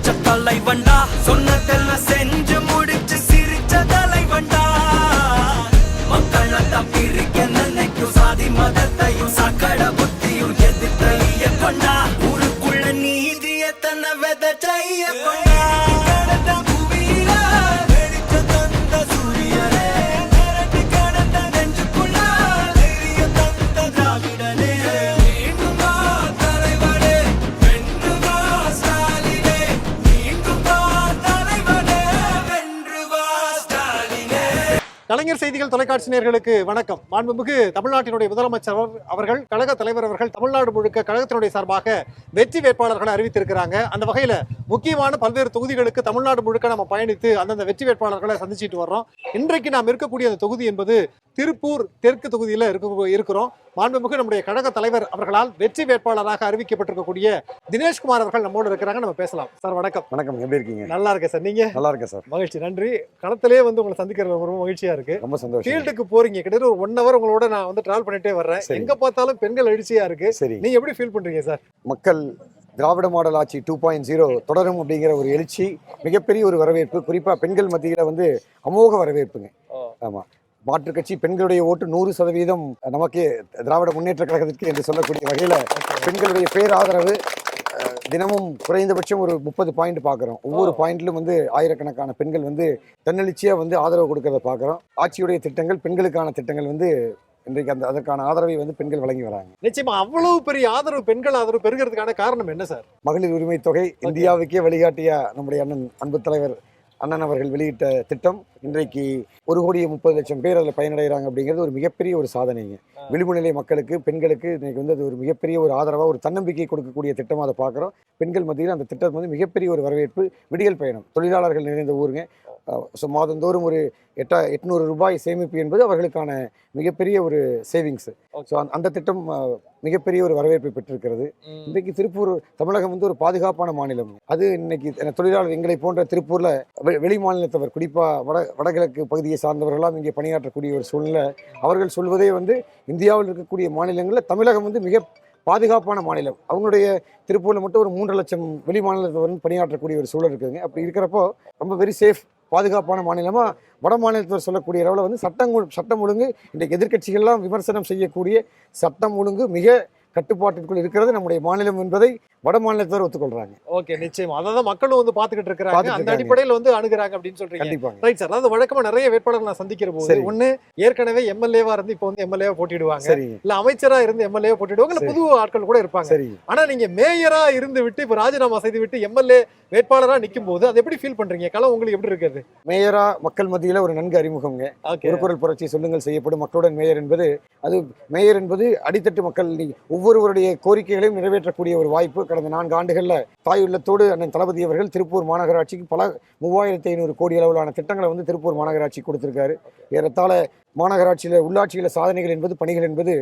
வச்ச தலைவண்டா, சொன்னதெல்லாம் செஞ்சு முடிச்சு சிரிச்ச தலைவண்டா. மக்களை தப்பிரிக்க நினைக்கும் சாதி மதத்தையும் சக்கட புத்தியும் எதிர்த்தைய கொண்டா. ஊருக்குள்ள நீதிய தன்னை விதைச்சைய கொண்டா. கடந்த புவியில வெடிச்ச தந்த சூரியனே, மிரட்டி கடந்த நெஞ்சுக்குள்ள தைரியம் தந்த திராவிடனே. மீண்டும் வா தலைவனே, வென்று வா ஸ்டாலினே. மீண்டும் வா தலைவனே, வென்று வா ஸ்டாலினே. கலைஞர் செய்திகள் தொலைக்காட்சி நேயர்களுக்கு வணக்கம். மாண்புமிகு தமிழ்நாட்டினுடைய முதலமைச்சர் அவர்கள், கழக தலைவர் அவர்கள் தமிழ்நாடு முழுக்க கழகத்தினுடைய சார்பாக வெற்றி வேட்பாளர்களை அறிவித்திருக்கிறாங்க. அந்த வகையில முக்கியமான பல்வேறு தொகுதிகளுக்கு தமிழ்நாடு முழுக்க நம்ம பயணித்து அந்தந்த வெற்றி வேட்பாளர்களை சந்திச்சுட்டு வர்றோம். இன்றைக்கு நாம் இருக்கக்கூடிய அந்த தொகுதி என்பது திருப்பூர் தெற்கு தொகுதியில இருக்கிறோம். மாண்புமிகு நம்முடைய கழக தலைவர் அவர்களால் வெற்றி வேட்பாளராக அறிவிக்கப்பட்டிருக்கக்கூடிய தினேஷ்குமார் அவர்கள் நம்மோடு இருக்கிறாங்க. நம்ம பேசலாம். சார் வணக்கம். வணக்கம், எப்படி இருக்கீங்க? நல்லா இருக்கேன் சார். நீங்க? நல்லா இருக்கேன் சார். மகிழ்ச்சி, நன்றி. களத்திலே வந்து உங்களை சந்திக்கிறது ரொம்ப மகிழ்ச்சியா இருக்கு. ரொம்ப சந்தோஷம். ஃபீல்டுக்கு போறீங்க, கிட்டத்தட்ட ஒரு 1 hour உங்களோட நான் வந்து டிராவல் பண்ணிட்டே வர்றேன். எங்க பார்த்தாலும் பெண்கள் எழுச்சியா இருக்கு. சரி, நீங்க எப்படி ஃபீல் பண்றீங்க சார்? மக்கள் திராவிட மாடல் ஆட்சி 2.0 தொடரும் அப்படிங்கிற ஒரு எழுச்சி, மிகப்பெரிய ஒரு வரவேற்பு. குறிப்பா பெண்கள் மத்தியில வந்து அமோக வரவேற்புங்க. ஆமா, மாற்றுக் கட்சி பெண்களுடைய ஓட்டு 100% நமக்கு திராவிட முன்னேற்ற கழகத்திற்கு என்று சொல்லக்கூடிய வகையில பெண்களுடைய பேராதரவு தினமும் குறைந்தபட்சம் ஒரு 30 பாயிண்ட் பார்க்குறோம். ஒவ்வொரு பாயிண்ட்லும் வந்து ஆயிரக்கணக்கான பெண்கள் வந்து தன்னெழுச்சியா வந்து ஆதரவு கொடுக்கறத பார்க்குறோம். ஆட்சியுடைய திட்டங்கள், பெண்களுக்கான திட்டங்கள் வந்து இன்றைக்கு அதற்கான ஆதரவை வந்து பெண்கள் வழங்கி வராங்க. நிச்சயமா அவ்வளவு பெரிய ஆதரவு, பெண்கள் ஆதரவு பெறுகிறதுக்கான காரணம் என்ன சார்? மகளிர் உரிமை தொகை இந்தியாவுக்கே வழிகாட்டிய நம்முடைய அன்பு தலைவர் அண்ணன் அவர்கள் வெளியிட்ட திட்டம் இன்றைக்கு 1,30,00,000 பேர் அதில் பயனடைகிறாங்க. அப்படிங்கிறது ஒரு மிகப்பெரிய ஒரு சாதனைங்க. விளிம்பு நிலை மக்களுக்கு, பெண்களுக்கு இன்னைக்கு வந்து அது ஒரு மிகப்பெரிய ஒரு ஆதரவாக, ஒரு தன்னம்பிக்கை கொடுக்கக்கூடிய திட்டமாக அதை பார்க்குறோம். பெண்கள் மத்தியில் அந்த திட்டம் வந்து மிகப்பெரிய ஒரு வரவேற்பு. விடியல் பயணம் தொழிலாளர்கள் நிறைந்த ஊருங்க. ஸோ மாதந்தோறும் ஒரு 800 ரூபாய் சேமிப்பு என்பது அவர்களுக்கான மிகப்பெரிய ஒரு சேவிங்ஸ். ஸோ அந்த திட்டம் மிகப்பெரிய ஒரு வரவேற்பை பெற்றிருக்கிறது. இன்றைக்கு திருப்பூர் தமிழகம் வந்து ஒரு பாதுகாப்பான மாநிலம். அது இன்னைக்கு தொழிலாளர் எங்களை போன்ற திருப்பூர்ல வெளி மாநிலத்தவர், குறிப்பா வடகிழக்கு பகுதியை சார்ந்தவர்களாம் இங்கே பணியாற்றக்கூடிய ஒரு சூழ்நிலை. அவர்கள் சொல்வதே வந்து இந்தியாவில் இருக்கக்கூடிய மாநிலங்களில் தமிழகம் வந்து மிக பாதுகாப்பான மாநிலம். அவங்களுடைய திருப்பூர்ல மட்டும் ஒரு 3 லட்சம் வெளி மாநிலத்தவர் பணியாற்றக்கூடிய ஒரு சூழல் இருக்குதுங்க. அப்படி இருக்கிறப்போ ரொம்ப வெரி சேஃப், பாதுகாப்பான மாநிலமா வட மாநிலத்தவர் சொல்லக்கூடிய அளவில் வந்து சட்டம் ஒழுங்கு இன்றைக்கு எதிர்க்கட்சிகள்லாம் விமர்சனம் செய்யக்கூடிய சட்டம் ஒழுங்கு மிக கட்டுப்பாட்டிற்குள் இருக்கிறது நம்முடைய மாநிலம் என்பதை வட மாநிலத்தவர் ஒத்துக்கொள்றாங்க. ஓகே, நிச்சயமா அதான் மக்களும் வந்து பாத்துக்கிட்டு இருக்காங்க. அந்த அடிப்படையில் வந்து அணுகுறாங்க அப்படின்னு சொல்றீங்க. கண்டிப்பா ரைட் சார். அதாவது வழக்கமா நிறைய வேட்பாளர்கள் நான் சந்திக்கிற போது ஒண்ணு ஏற்கனவே எம்எல்ஏவா இருந்து இப்போ வந்து எம்எல்ஏவா போட்டிடுவாங்க, இல்ல அமைச்சரா இருந்து எம்எல்ஏ போட்டிடுவாங்க, இல்ல புது ஆட்கள் கூட இருப்பாங்க. ஆனா நீங்க மேயரா இருந்து விட்டு இப்ப ராஜினாமா செய்து விட்டு எம்எல்ஏ வேட்பாளரா நிக்கும் போது அது எப்படி ஃபீல் பண்றீங்க? களம் உங்களுக்கு எப்படி இருக்குது? மேயரா மக்கள் மத்தியில ஒரு நன்கு அறிமுகங்க. ஒரு குரல் புரட்சி சொல்லுங்கள் செய்யப்படும் மக்களுடன் மேயர் என்பது, அது மேயர் என்பது அடித்தட்டு மக்கள் ஒவ்வொருவருடைய கோரிக்கைகளையும் நிறைவேற்றக்கூடிய ஒரு வாய்ப்பு. கடந்த 4 ஆண்டுகள்ல தாய் உள்ளத்தோடு அண்ணன் தளபதி அவர்கள் திருப்பூர் மாநகராட்சிக்கு பல 3500 கோடி அளவிலான திட்டங்களை வந்து திருப்பூர் மாநகராட்சி கொடுத்திருக்காரு. ஏறத்தாழ மாநகராட்சியில உள்ளாட்சியில சாதனைகள் என்பது, பணிகள் என்பது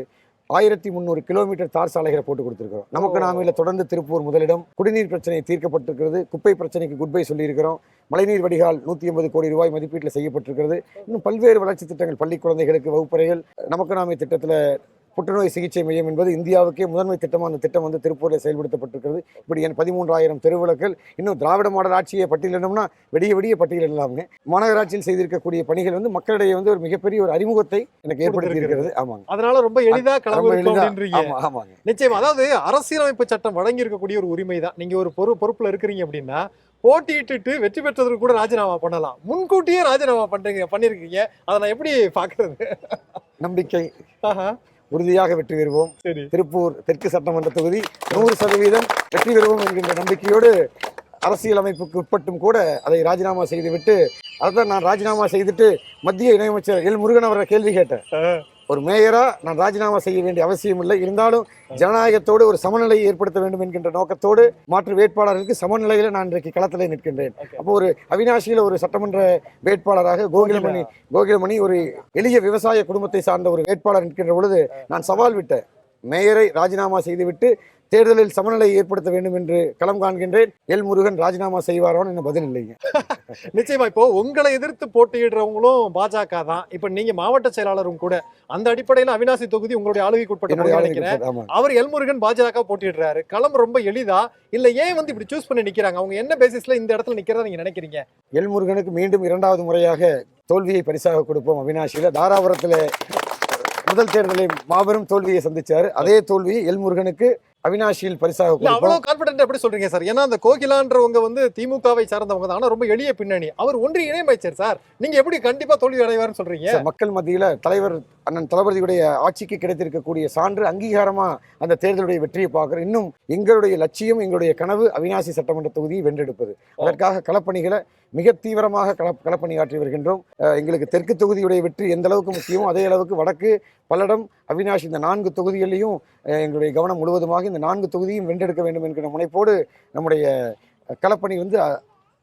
1300 கிலோமீட்டர் தார் சாலைகளை போட்டு கொடுத்திருக்கிறோம். நமக்கு நாமையில தொடர்ந்து திருப்பூர் முதலிடம். குடிநீர் பிரச்சனை தீர்க்கப்பட்டிருக்கிறது. குப்பை பிரச்சனைக்கு குட்பை சொல்லியிருக்கிறோம். மழைநீர் வடிகால் 180 கோடி ரூபாய் மதிப்பீட்டில் செய்யப்பட்டிருக்கிறது. இன்னும் பல்வேறு வளர்ச்சி திட்டங்கள், பள்ளி குழந்தைகளுக்கு வகுப்பறைகள், நமக்கு நாமே திட்டத்தில் புற்றுநோய் சிகிச்சை மையம் என்பது இந்தியாவுக்கே முதன்மை திட்டமாக அந்த திட்டம் வந்து திருப்பூரில் செயல்படுத்தப்பட்டிருக்கிறது. இப்படி 13,000 தெருவிளக்குகள். இன்னும் திராவிட மாடல் ஆட்சியை பட்டியலிடணும்னா விடிய பட்டியலிடலாமுங்க. மாநகராட்சியில் செய்திருக்கக்கூடிய பணிகள் வந்து மக்களிடையே வந்து ஒரு மிகப்பெரிய ஒரு அறிமுகத்தை எனக்கு ஏற்படுத்தி இருக்கிறது. ஆமாங்க, அதனால ரொம்ப எளிதா கிளம்புறீங்க. ஆமாங்க, நிச்சயமா. அதாவது அரசியலமைப்பு சட்டம் வழங்கி இருக்கக்கூடிய ஒரு உரிமை தான். நீங்க ஒரு பொறுப்புல இருக்கிறீங்க அப்படின்னா போட்டியிட்டு வெற்றி பெற்றதற்கு கூட ராஜினாமா பண்ணலாம். முன்கூட்டியே ராஜினாமா பண்ணிருக்கீங்க. அதை நான் எப்படி பாக்குறது? நம்பிக்கை, உறுதியாக வெற்றி பெறுவோம். திருப்பூர் தெற்கு சட்டமன்ற தொகுதி 100% வெற்றி பெறுவோம் என்கின்ற நம்பிக்கையோடு அரசியலமைப்புக்கு உட்பட்டும் கூட அதை ராஜினாமா செய்துவிட்டு, அதான் நான் ராஜினாமா செய்துட்டு மத்திய இணையமைச்சர் எல் முருகன் அவரை கேள்வி கேட்டேன். ஒரு மேயரா நான் ராஜினாமா செய்ய வேண்டிய அவசியம் இல்லை, இருந்தாலும் ஜனநாயகத்தோடு ஒரு சமநிலையை ஏற்படுத்த வேண்டும் என்கின்ற நோக்கத்தோடு மாற்று வேட்பாளர்களுக்கு சமநிலையில நான் இன்றைக்கு களத்திலே நிற்கின்றேன். அப்போ ஒரு அவினாசியில ஒரு சட்டமன்ற வேட்பாளராக கோகிலமணி ஒரு எளிய விவசாய குடும்பத்தை சார்ந்த ஒரு வேட்பாளர் நிற்கின்ற பொழுது நான் சவால் விட்டேன். மேயரை ராஜினாமா செய்துவிட்டு தேர்தலில் சமநிலை ஏற்படுத்த வேண்டும் என்று களம் காண்கின்றேன். எல் முருகன் ராஜினாமா செய்வாரோன்னு இன்னும் பதில் இல்லைங்க. நிச்சயமா இப்போ உங்களை எதிர்த்து போட்டியிடுறவங்களும் பாஜக தான். இப்ப நீங்க மாவட்ட செயலாளரும் கூட. அந்த அடிப்படையில் அவினாசி தொகுதி உங்களுடைய ஆளுகைக்கு உட்பட்ட நினைக்கிறேன். அவர் எல்முருகன் பாஜக போட்டியிடுறாரு. களம் ரொம்ப எளிதா இல்ல ஏன் வந்து இப்படி சூஸ் பண்ணி நிக்கிறாங்க? அவங்க என்ன பேசிஸ்ல இந்த இடத்துல நிக்கிறதா நீங்க நினைக்கிறீங்க? எல் முருகனுக்கு மீண்டும் 2வது முறையாக தோல்வியை பரிசாக கொடுப்போம். அவினாசியில தாராபுரத்தில் முதல் தேர்தலில் மாபெரும் தோல்வியை சந்திச்சாரு. அதே தோல்வியை எல் முருகனுக்கு அவினாசியில் பரிசாக அவ்வளவு கான்பிடென்ட் எப்படி சொல்றீங்க சார்? ஏன்னா அந்த கோகிலான்றவங்க வந்து திமுகவை சார்ந்தவங்க தான். ஆனா ரொம்ப எளிய பின்னணி. அவர் ஒன்றிய இணையமைச்சர் சார். நீங்க எப்படி கண்டிப்பா தோல்வி அடைவார்னு சொல்றீங்க? மக்கள் மத்தியில தலைவர் அண்ணன் தளபதியுடைய ஆட்சிக்கு கிடைத்திருக்கக்கூடிய சான்று அங்கீகாரமா அந்த தேர்தலுடைய வெற்றியை பார்க்கிறோம். இன்னும் எங்களுடைய லட்சியம், எங்களுடைய கனவு அவினாசி சட்டமன்ற தொகுதியை வென்றெடுப்பது. அதற்காக களப்பணிகளை மிக தீவிரமாக களப்பணியாற்றி வருகின்றோம். எங்களுக்கு தெற்கு தொகுதியுடைய வெற்றி எந்த அளவுக்கு முக்கியமோ அதே அளவுக்கு வடக்கு, பல்லடம், அவினாசி இந்த 4 தொகுதிகளிலையும் எங்களுடைய கவனம் முழுவதுமாக இந்த 4 தொகுதியும் வென்றெடுக்க வேண்டும் என்கிற முனைப்போடு நம்முடைய களப்பணி வந்து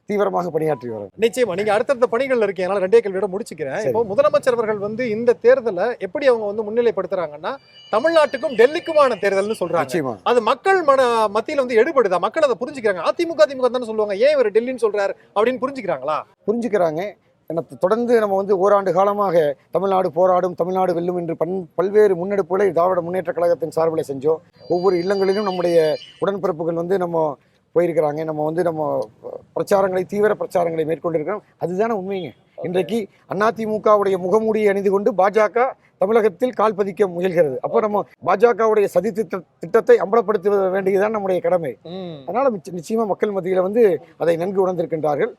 தீவிரமாக பணியாற்றி வரும். நிச்சயமா நீங்க அடுத்தடுத்த பணிகள் இருக்கு. என்னால 2 கேள்வியோட முடிச்சுக்கிறேன். இப்போ முதலமைச்சர் அவர்கள் வந்து இந்த தேர்தலை எப்படி அவங்க வந்து முன்னிலைப்படுத்துறாங்கன்னா தமிழ்நாட்டுக்கும் டெல்லிக்குமான தேர்தல்னு சொல்றாங்க. அது மக்கள் மத்தியில வந்து எடுபடுதா? மக்கள் அதை புரிஞ்சுக்கிறாங்க. அதிமுக தானே சொல்லுவாங்க, ஏன் இவர் டெல்லின்னு சொல்றாரு அப்படின்னு புரிஞ்சுக்கிறாங்களா? புரிஞ்சுக்கிறாங்க. தொடர்ந்து நம்ம வந்து ஓராண்டு காலமாக தமிழ்நாடு போராடும், தமிழ்நாடு வெல்லும் என்று பல்வேறு முன்னெடுப்புகளை திராவிட முன்னேற்ற கழகத்தின் சார்பில் செஞ்சோம். ஒவ்வொரு இல்லங்களிலும் நம்முடைய உடன்பிறப்புகள் வந்து நம்ம போயிருக்கிறாங்க. நம்ம வந்து நம்ம தீவிர பிரச்சாரங்களை மேற்கொண்டிருக்கிறோம். அதுதானே உண்மைங்க. இன்றைக்கு அதிமுகவுடைய முகமூடியை அணிந்து கொண்டு பாஜக தமிழகத்தில் கால் பதிக்க முயல்கிறது. அப்போ நம்ம பாஜகவுடைய சதி திட்டத்தை அம்பலப்படுத்த வேண்டியதுதான் நம்முடைய கடமை. அதனால நிச்சயமா மக்கள் மத்தியில வந்து அதை நன்கு உணர்ந்திருக்கின்றார்கள்.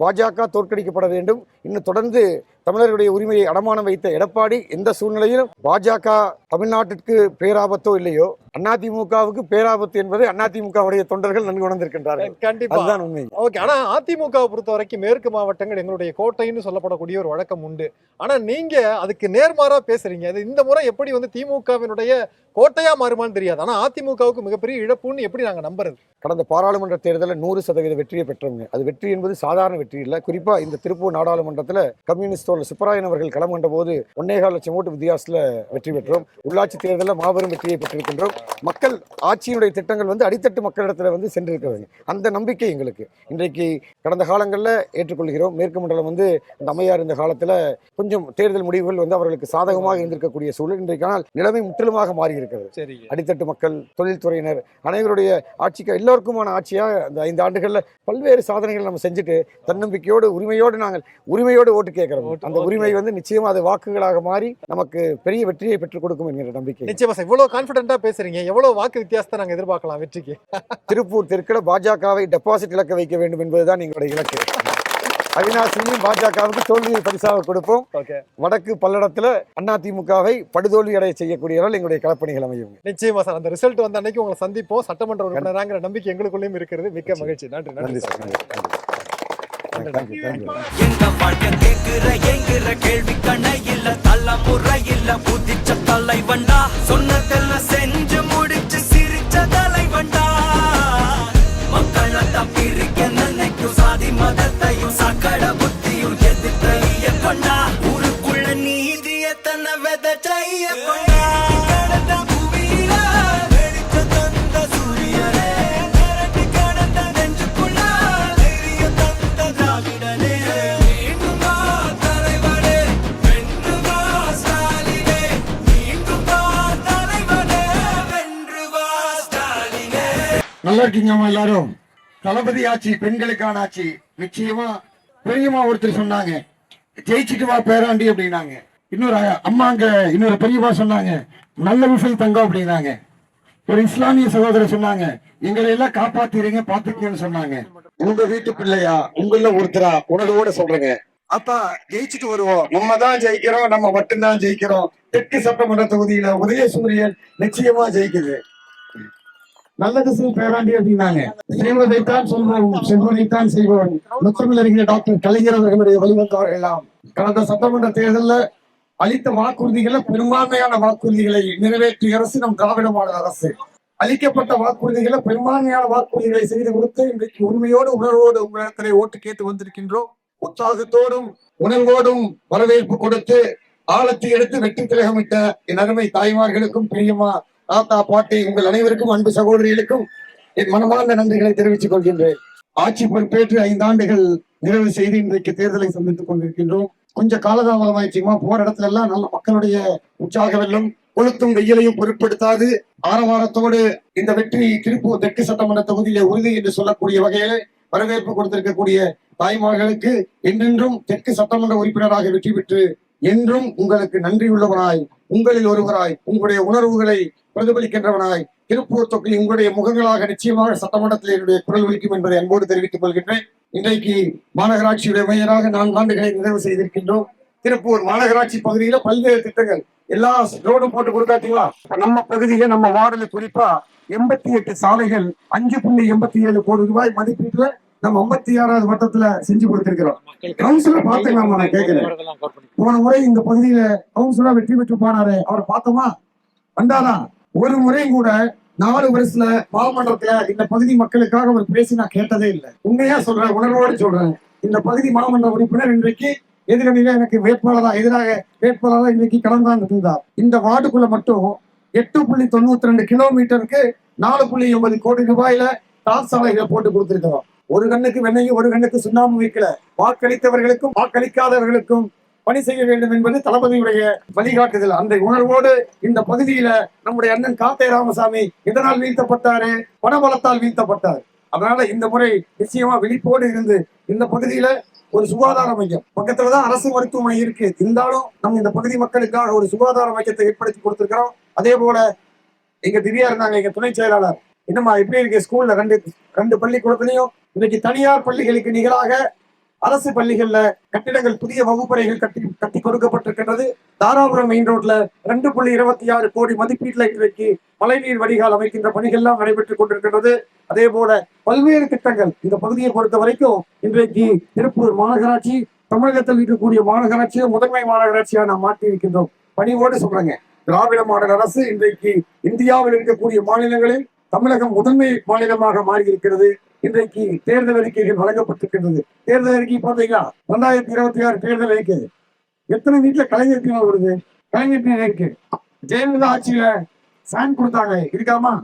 பாஜக தோற்கடிக்கப்பட வேண்டும். இன்னும் தொடர்ந்து தமிழர்களுடைய உரிமையை அடமானம் வைத்த எடப்பாடி எந்த சூழ்நிலையிலும் பாஜக தமிழ்நாட்டிற்கு பேராபத்தோ இல்லையோ அதிமுகவுக்கு பேராபத்து என்பதை அதிமுகவுடைய தொண்டர்கள் நன்கு உணர்ந்திருக்கின்றார்கள். கண்டிப்பா அதுதான் உண்மை. ஓகே. ஆனா அதிமுகவை பொறுத்த வரைக்கும் மேற்கு மாவட்டங்கள் எங்களுடைய கோட்டைன்னு சொல்லப்படக்கூடிய ஒரு வழக்கம் உண்டு. ஆனா நீங்க அதுக்கு நேர்மாறா பேசுறீங்க. அது இந்த முறை எப்படி வந்து திமுகவினுடைய கோட்டையா மாறுமான்னு தெரியாது. ஆனா அதிமுகவுக்கு மிகப்பெரிய இழப்புன்னு எப்படி நாங்க நம்புறது? கடந்த பாராளுமன்ற தேர்தலில் 100% வெற்றியை பெற்றவங்க. அது வெற்றி என்பது சாதாரண வெற்றி இல்லை. குறிப்பா இந்த திருப்பூர் நாடாளுமன்றத்தில் கம்யூனிஸ்ட் தோழர் சுப்பராயன் அவர்கள் களம் கண்ட போது 1.25 லட்சம் ஓட்டு வித்தியாசத்தில் வெற்றி பெற்றோம். உள்ளாட்சி தேர்தலில் மாபெரும் வெற்றியை பெற்றிருக்கின்றோம். மக்கள் ஆட்சியினுடைய திட்டங்கள் வந்து அடித்தட்டு மக்களிடத்தில் வந்து சென்றிருக்கிறது. அந்த நம்பிக்கை எங்களுக்கு இன்றைக்கு கடந்த காலங்களில் ஏற்றுக்கொள்கிறோம். மேற்கு மண்டலம் வந்து இந்த அம்மையார் இந்த காலத்தில் கொஞ்சம் தேர்தல் முடிவுகள் வந்து அவர்களுக்கு சாதகமாக இருந்திருக்கக்கூடிய சூழல் இன்றைக்கானால் நிலைமை முற்றிலுமாக மாறி இருக்கிறது. அடித்தட்டு மக்கள், தொழில்துறையினர் அனைவருடைய ஆட்சிக்கு எல்லோருக்குமான ஆட்சியாக இந்த 5 ஆண்டுகளில் பல்வேறு சாதனைகள் நம்ம செஞ்சுட்டு தன்னம்பிக்கையோடு உரிமையோடு ஓட்டு கேட்கிறோம். அந்த உரிமை வந்து நிச்சயமா அது வாக்குகளாக மாறி நமக்கு பெரிய வெற்றியை பெற்றுக் கொடுக்கும் என்கிற நம்பிக்கை. நிச்சயமா இவ்வளவு கான்பிடென்ட்டா பேசுறீங்க. எவ்வளவு வாக்கு வித்தியாசத்தை நாங்க எதிர்பார்க்கலாம் வெற்றிக்கு? திருப்பூர் தெற்குல பாஜகவை டெபாசிட் இழக்க வைக்க வேண்டும் என்பதுதான் எங்களுடைய இலக்கு. அவினாசியும் பாஜகவுக்கு தோல்வியை பரிசாக கொடுப்போம். வடக்கு பல்லடத்துல அதிமுகவை படுதோல்வி அடைய செய்யக்கூடியவர்கள் எங்களுடைய களப்பணிகள் அமையும். நிச்சயமா சார். அந்த ரிசல்ட் வந்த அன்னைக்கு உங்களை சந்திப்போம். சட்டமன்ற உறுப்பினராங்கிற நம்பிக்கை எங்களுக்குள்ளேயும் இருக்கிறது. மிக்க மகிழ்ச்சி. நன்றி சார். எங்க வாழ்க்கை கேட்கிற கேள்வி கண்ணை இல்ல தலைமுறை இல்ல புதிச்ச தலைவண்டா சொன்னதெல்லாம் செஞ்சு முடிச்சு சிரிச்ச தலைவண்டா மக்களத்தான் பிரிக்க நினைக்கும் சாதி மதத்தையும் சக்கட புத்தியும் எதிர்த்தைய கொண்டா ஊருக்குள்ள நீதிய தன்னை விதைச்சைய கொண்டா நல்லா இருக்கீங்கம்மா எல்லாரும்? தளபதி ஆட்சி பெண்களுக்கான ஆட்சி. நிச்சயமா பெரியம்மா ஒருத்தர் சொன்னாங்க, ஜெயிச்சுட்டு வா பேராண்டி அப்படின்னாங்க. இன்னொரு பெரியம்மா சொன்னாங்க, நல்ல விஷயம் தங்கம் அப்படின்னாங்க. ஒரு இஸ்லாமிய சகோதரர் சொன்னாங்க, எங்களை எல்லாம் காப்பாத்திருங்க பாத்துக்கன்னு சொன்னாங்க. உங்க வீட்டு பிள்ளையா, உங்கள ஒருத்தரா உணர்வோட சொல்றேங்க, அப்பா ஜெயிச்சுட்டு வருவோம். நம்ம தான் ஜெயிக்கிறோம், நம்ம மட்டும்தான் ஜெயிக்கிறோம். தெற்கு சட்டமன்ற தொகுதியில உதயசூரியன் நிச்சயமா ஜெயிக்குது. நல்லது செய் பேராண்டி அப்படின்னாங்க. செய்வதைத்தான் சொல்வோம், செல்வதைத்தான் செய்வோம். முத்தமிழறிஞர் டாக்டர் கலைஞர் அவர்களுடைய வழிவந்தவர்கள் எல்லாம் கடந்த சட்டமன்ற தேர்தலில் அளித்த வாக்குறுதிகளை பெரும்பான்மையான வாக்குறுதிகளை நிறைவேற்றிய அரசு நம் திராவிட மாடல் அரசு. அளிக்கப்பட்ட வாக்குறுதிகளை பெரும்பான்மையான வாக்குறுதிகளை செய்து கொடுத்து இன்றைக்கு உரிமையோடு உணர்வோடு உங்களிடத்திலே ஓட்டு கேட்டு வந்திருக்கின்றோம். உற்சாகத்தோடும் உணர்வோடும் வரவேற்பு கொடுத்து ஆழத்தை எடுத்து வெற்றி திலகமிட்ட என் அருமை தாய்மார்களுக்கும் பிரியமா தாத்தா பாட்டி உங்கள் அனைவருக்கும் அன்பு சகோதரிகளுக்கும் என் மனமார்ந்த நன்றிகளை தெரிவித்துக் கொள்கின்றேன். ஆட்சி பொறுப்பேற்று 5 ஆண்டுகள் நிறைவு செய்து இன்றைக்கு தேர்தலை சந்தித்துக் கொண்டிருக்கின்றோம். கொஞ்சம் காலதாமதமாயிடுச்சுமா, போற இடத்துல எல்லாம் நல்ல மக்களுடைய உற்சாக வெள்ளம் கொளுத்தும் வெயிலையும் பொருட்படுத்தாது ஆரவாரத்தோடு இந்த வெற்றி திருப்பூர் தெற்கு சட்டமன்ற தொகுதியிலே உறுதி என்று சொல்லக்கூடிய வகையிலே வரவேற்பு கொடுத்திருக்கக்கூடிய தாய்மார்களுக்கு என்றென்றும் தெற்கு சட்டமன்ற உறுப்பினராக வெற்றி பெற்று என்றும் உங்களுக்கு நன்றி உள்ளவனாய், உங்களில் ஒருவராய், உங்களுடைய உணர்வுகளை பிரதிபலிக்கின்றவனாய் திருப்பூர் தொகுதி உங்களுடைய முகங்களாக நிச்சயமாக சட்டமன்றத்தில் என்னுடைய குரல் ஒலிக்கும் என்பதை அன்போடு தெரிவித்துக் கொள்கின்றேன். இன்றைக்கு மாநகராட்சியுடைய மேயராக 4 ஆண்டுகளை நிறைவு செய்திருக்கின்றோம். திருப்பூர் மாநகராட்சி பகுதியில பல்வேறு திட்டங்கள் எல்லா ரோடும் போட்டு கொடுத்தாச்சுங்களா. நம்ம பகுதியில நம்ம வார்டுல குறிப்பா 88 சாலைகள் 5.87 கோடி ரூபாய் மதிப்பீட்டுல நம்ம 56வது வட்டத்துல செஞ்சு கொடுத்திருக்கிறோம். கவுன்சிலர் பாத்தீங்களா, நான் கேட்கிறேன். போன முறை இந்த பகுதியில கவுன்சிலரா வெற்றி பெற்று போனாரு, அவரை பார்த்தோமா? வந்தாரா? ஒரு முறையும் கூட 4 வருஷத்துல மாமன்றத்துல இந்த பகுதி மக்களுக்காக அவர் பேசி நான் கேட்டதே இல்லை. உண்மையா சொல்றேன், உணர்வோடு சொல்றேன். இந்த பகுதி மாமன்ற உறுப்பினர் இன்றைக்கு எதிரணியில எனக்கு எதிராக வேட்பாளராக இன்னைக்கு கலந்தாங்க இருந்தார். இந்த வார்டுக்குள்ள மட்டும் 8.92 கிலோமீட்டருக்கு 4.80 கோடி ரூபாயில தார் சாலைகளை போட்டு கொடுத்திருக்கிறோம். ஒரு கண்ணுக்கு வெண்ணையும் ஒரு கண்ணுக்கு சுண்ணாம்பு வைக்கல. வாக்களித்தவர்களுக்கும் வாக்களிக்காதவர்களுக்கும் பணி செய்ய வேண்டும் என்பது தளபதியுடைய வழிகாட்டுதல். அந்த உணர்வோடு இந்த பகுதியில நம்முடைய அண்ணன் காத்தே ராமசாமி இதனால் வீழ்த்தப்பட்டாரு, பணபலத்தால் வீழ்த்தப்பட்டார். அதனால இந்த முறை நிச்சயமா விழிப்போடு இருந்து இந்த பகுதியில ஒரு சுகாதார மையம், பக்கத்துலதான் அரசு மருத்துவமனை இருக்கு, இருந்தாலும் நம்ம இந்த பகுதி மக்களுக்காக ஒரு சுகாதார மையத்தை ஏற்படுத்தி கொடுத்திருக்கிறோம். அதே போல எங்க திவ்யா இருந்தாங்க, எங்க துணை செயலாளர், என்னமா எப்படி இருக்கு ஸ்கூல்ல 2 பள்ளிக்கூடத்திலையும் இன்னைக்கு தனியார் பள்ளிகளுக்கு நிகராக அரசு பள்ளிகள்ல கட்டிடங்கள் புதிய வகுப்பறைகள் கட்டி கொடுக்கப்பட்டிருக்கின்றது. தாராபுரம் மெயின் ரோட்ல 2.26 கோடி மதிப்பீட்டுல இன்றைக்கு மழைநீர் வடிகால் அமைக்கின்ற பணிகள் எல்லாம் நடைபெற்றுக் கொண்டிருக்கின்றது. அதே போல பல்வேறு திட்டங்கள் இந்த பகுதியை பொறுத்த வரைக்கும் இன்றைக்கு திருப்பூர் மாநகராட்சி தமிழகத்தில் இருக்கக்கூடிய மாநகராட்சியை முதன்மை மாநகராட்சியா நாம் மாற்றி இருக்கின்றோம். பணிவோடு சொல்றாங்க, திராவிட மாடல் அரசு இன்றைக்கு இந்தியாவில் இருக்கக்கூடிய மாநிலங்களில் தமிழகம் முதன்மை மாநிலமாக மாறி இருக்கிறது. இன்றைக்கு தேர்தல் அறிக்கைகள் வழங்கப்பட்டிருக்கின்றது. தேர்தல் அறிக்கை பார்த்தீங்களா, 2026 தேர்தல் அறிக்கை எத்தனை வீட்டுல கலைஞர் வருது, கலைஞர் இருக்கு. ஜெயலலிதா ஆட்சியில சான் கொடுத்தாங்க, இருக்காமா?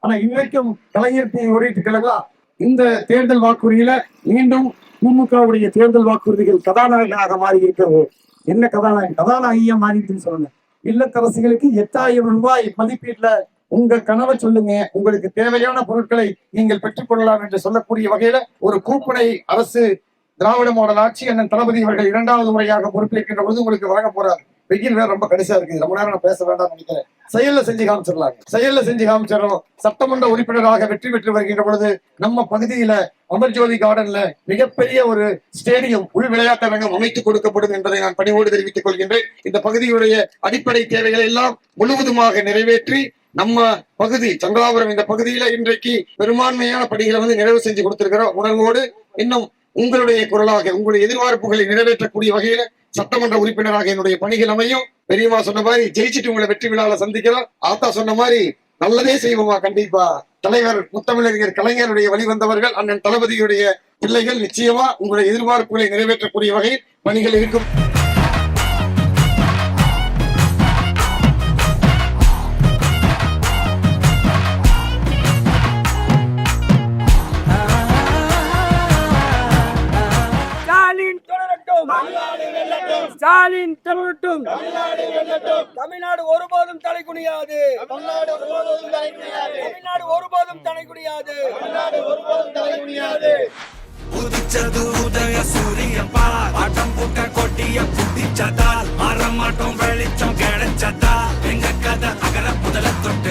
ஆனா இன்றைக்கும் கலைஞர் உரையிட்டுங்களா? இந்த தேர்தல் வாக்குறுதியில மீண்டும் திமுகவுடைய தேர்தல் வாக்குறுதிகள் கதாநாயகனாக மாறி இருக்கிறது. என்ன கதாநாயகியா மாறிட்டுன்னு சொல்லுங்க. இல்லத்தரசிகளுக்கு 8000 ரூபாய் மதிப்பீட்டுல உங்க கனவை சொல்லுங்க, உங்களுக்கு தேவையான பொருட்களை நீங்கள் பெற்றுக்கொள்ளலாம் என்று சொல்லக்கூடிய வகையில ஒரு கூப்பனை அரசு திராவிட மாடல் ஆட்சி அண்ணன் தளபதி அவர்கள் 2வது முறையாக பொறுப்பேற்கின்ற பொழுது உங்களுக்கு வழங்க போறாரு. வெயில் வேற ரொம்ப கடைசியா இருக்குது, ரொம்ப நேரம் நான் பேச வேண்டாம் நினைக்கிறேன். செயல்ல செஞ்சு காமிச்சிடறோம். சட்டமன்ற உறுப்பினராக வெற்றி பெற்று வருகின்ற பொழுது நம்ம பகுதியில அமர்ஜோதி கார்டன்ல மிகப்பெரிய ஒரு ஸ்டேடியம், உள் விளையாட்டரங்கம் அமைத்துக் கொடுக்கப்படும் என்பதை நான் பணிவோடு தெரிவித்துக் கொள்கின்றேன். இந்த பகுதியுடைய அடிப்படை தேவைகளை எல்லாம் முழுவதுமாக நிறைவேற்றி நம்ம பகுதி சங்கராபுரம் இந்த பகுதியில இன்றைக்கு பெரும்பான்மையான பணிகளை நிறைவு செஞ்சு கொடுத்திருக்கிறோம். உணர்வோடு இன்னும் உங்களுடைய குரலாக உங்களுடைய எதிர்பார்ப்புகளை நிறைவேற்றக்கூடிய வகையில சட்டமன்ற உறுப்பினராக என்னுடைய பணிகள் அமையும். பெரியமா சொன்ன மாதிரி ஜெயிச்சுட்டு உங்களை வெற்றி விழால சந்திக்கிறோம். ஆத்தா சொன்ன மாதிரி நல்லதே செய்வோமா. கண்டிப்பா தலைவர் முத்தமிழறிஞர் கலைஞருடைய வழிவந்தவர்கள் அண்ணன் தளபதியுடைய பிள்ளைகள், நிச்சயமா உங்களுடைய எதிர்பார்ப்புகளை நிறைவேற்றக்கூடிய வகையில் பணிகள் இருக்கும். ஸ்டாலின் தொடரட்டும், தமிழ்நாடு ஒருபோதும் தலை குனியாது, தமிழ்நாடு ஒருபோதும் தலை குனியாது. உதிச்சது உதய சூரியன் பார், ஆட்டம் போட்ட கொட்டிய புதிச்சதால் மாற மாட்டோம், வெளிச்சம் கிடைச்சதா எங்க கதை அகல முதல தொட்டு